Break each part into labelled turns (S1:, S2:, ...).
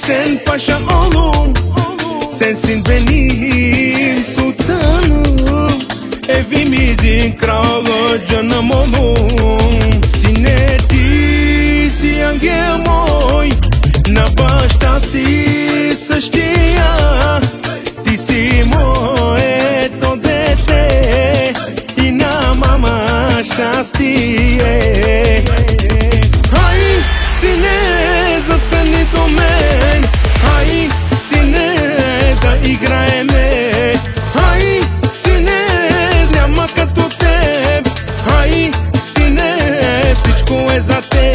S1: sen pasha olum, sensin benim sultanım, evimizin kralı canım olum. Sineti si angel moj, na baštasi să știa, ti si moje to dete i na mama šťastie. Hai, sine, zastani do men, hai, sine, da igrajeme, hai, sine, няма като теб, hai, sine, всичко е за теб.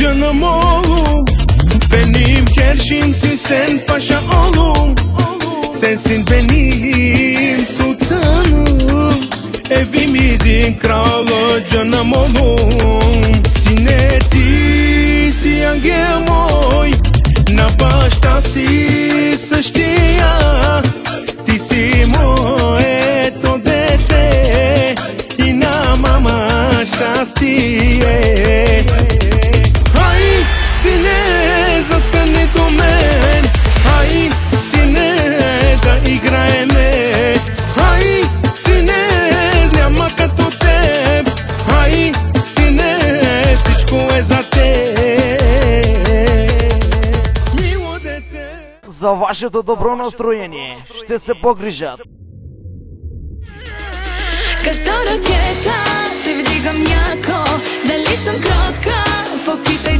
S1: Canım oğlum, benim her şeyimsin sen paşa oğlum, sensin benim sultanım, evimizin kralı canım oğlum. Sineti si angel moj, na baštasi să știa, ti si moje to dete i na mama šťastie. Sine, zastani do men, hai, sine, da igrajeme, hai, sine, няма като теб, hai, sine, всичко е за теб. Мило дете.
S2: За вашето добро настроение ще се погрижат.
S3: Като ракета те вдигам яко, дали съм кротка, попитай